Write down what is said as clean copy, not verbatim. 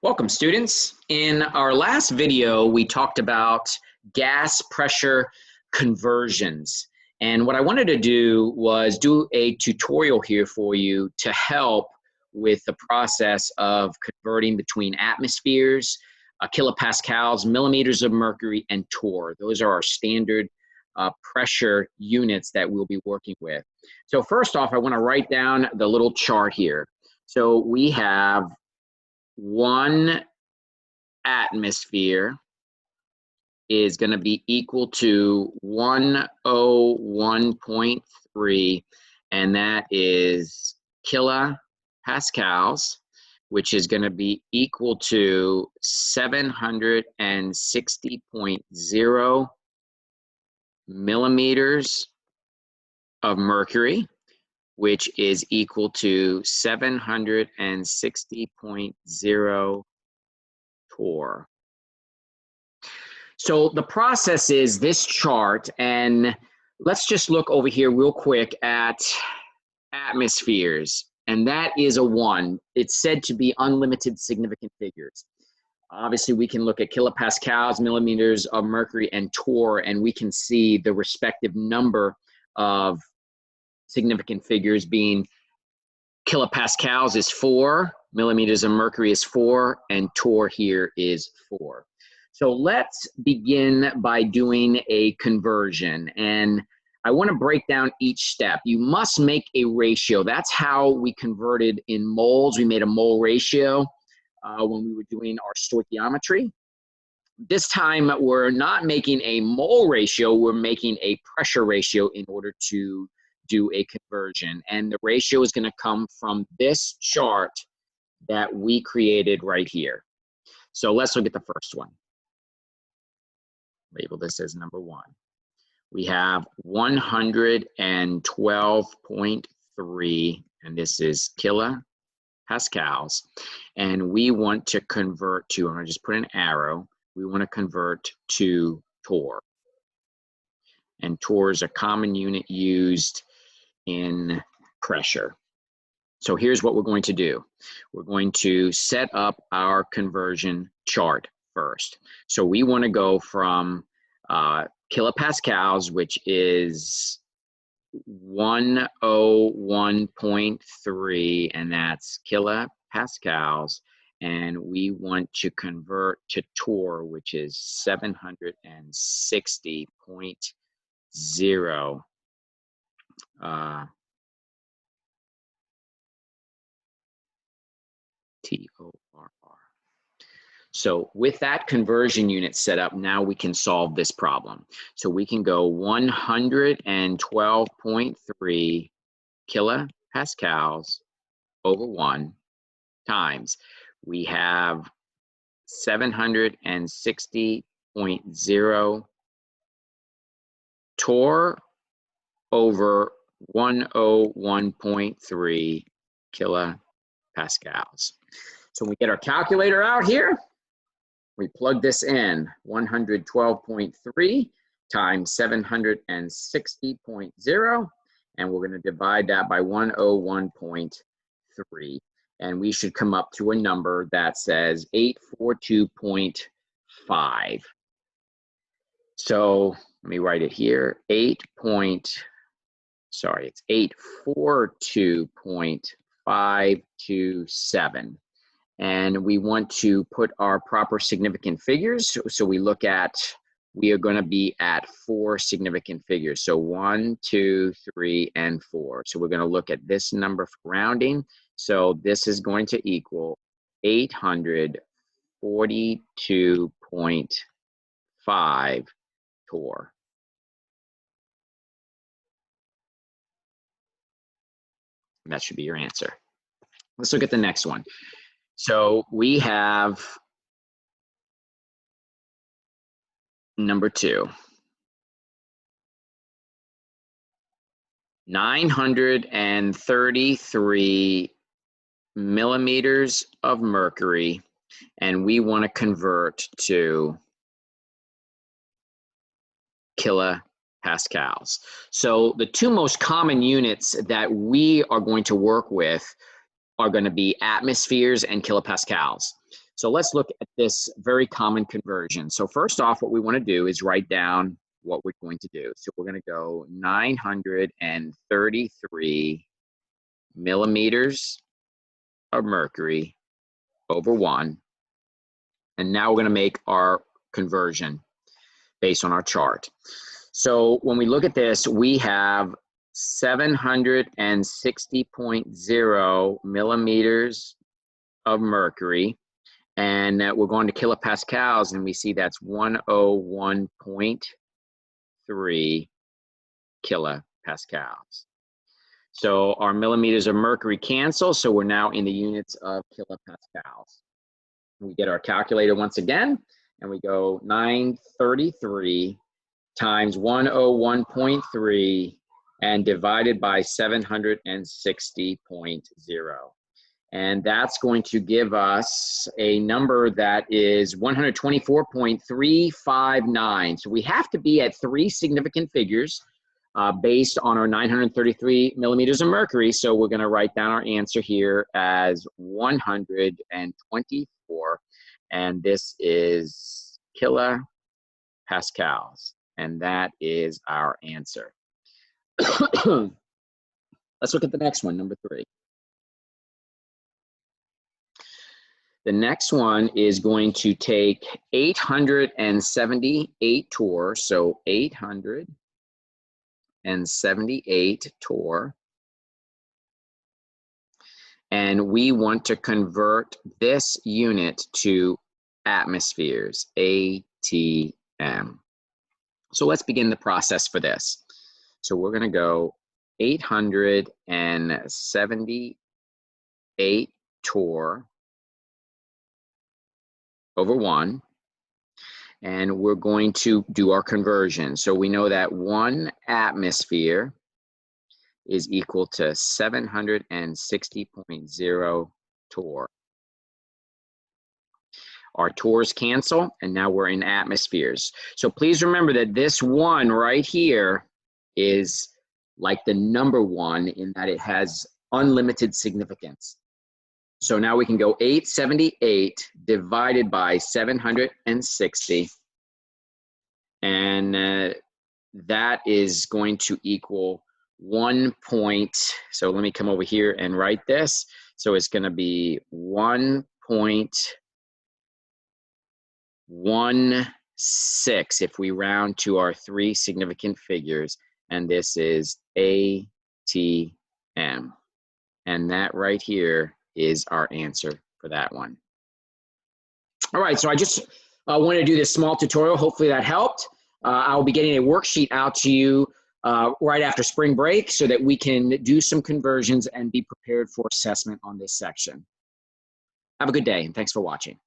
Welcome, students. In our last video, we talked about gas pressure conversions. And what I wanted to do was do a tutorial here for you to help with the process of converting between atmospheres, kilopascals, millimeters of mercury, and torr. Those are our standard pressure units that we'll be working with. So first off, I want to write down the little chart here. So we have 1 atmosphere is going to be equal to 101.3, and that is kilopascals, which is going to be equal to 760.0 millimeters of mercury, which is equal to 760.0 torr. So the process is this chart, and let's just look over here real quick at atmospheres, and that is a 1. It's said to be unlimited significant figures. Obviously, we can look at kilopascals, millimeters of mercury, and torr, and we can see the respective number of significant figures being kilopascals is 4, millimeters of mercury is 4, and torr here is 4. So let's begin by doing a conversion, and I want to break down each step. You must make a ratio. That's how we converted in moles. We made a mole ratio when we were doing our stoichiometry. This time we're not making a mole ratio, we're making a pressure ratio in order to do a conversion, and the ratio is going to come from this chart that we created right here. So let's look at the first one. Label this as number 1. We have 112.3, and this is kilopascals, and we want to convert to, I'm going to just put an arrow, we want to convert to torr. And torr is a common unit used in pressure. So here's what we're going to do. We're going to set up our conversion chart first. So we want to go from kilopascals, which is 101.3, and that's kilopascals, and we want to convert to torr, which is 760.0 TORR. So with that conversion unit set up, now we can solve this problem. So we can go 112.3 kilopascals over 1 times. We have 760.0 torr over 101.3 kilopascals. So we get our calculator out here. We plug this in, 112.3 times 760.0, and we're going to divide that by 101.3. And we should come up to a number that says 842.5. So let me write it here, it's 842.527. And we want to put our proper significant figures. So we look at, we are going to be at 4 significant figures. So 1, 2, 3, and 4. So we're going to look at this number for rounding. So this is going to equal 842.5 torr. And that should be your answer. Let's look at the next one. So we have number 2. 933 millimeters of mercury, and we want to convert to kilopascals. So the 2 most common units that we are going to work with are going to be atmospheres and kilopascals. So let's look at this very common conversion. So first off, what we want to do is write down what we're going to do. So we're going to go 933 millimeters of mercury over 1. And now we're going to make our conversion based on our chart. So when we look at this, we have 760.0 millimeters of mercury. And we're going to kilopascals, and we see that's 101.3 kilopascals. So our millimeters of mercury cancel, so we're now in the units of kilopascals. We get our calculator once again, and we go 933 times 101.3 and divided by 760.0. And that's going to give us a number that is 124.359. So we have to be at 3 significant figures based on our 933 millimeters of mercury. So we're going to write down our answer here as 124. And this is kilopascals. And that is our answer. Let's look at the next one, number 3. The next one is going to take 878 torr, so 878 torr, and we want to convert this unit to atmospheres, ATM. So let's begin the process for this. So we're going to go 878 torr over 1, and we're going to do our conversion. So we know that 1 atmosphere is equal to 760.0 torr. Our torrs cancel, and now we're in atmospheres. So please remember that this 1 right here is like the number 1 in that it has unlimited significance. So now we can go 878 divided by 760, and that is going to equal 1 point. So let me come over here and write this. So it's going to be 1.16 if we round to our 3 significant figures, and this is ATM. And that right here is our answer for that one. All right, so I just wanted to do this small tutorial. Hopefully that helped. I'll be getting a worksheet out to you right after spring break so that we can do some conversions and be prepared for assessment on this section. Have a good day, and thanks for watching.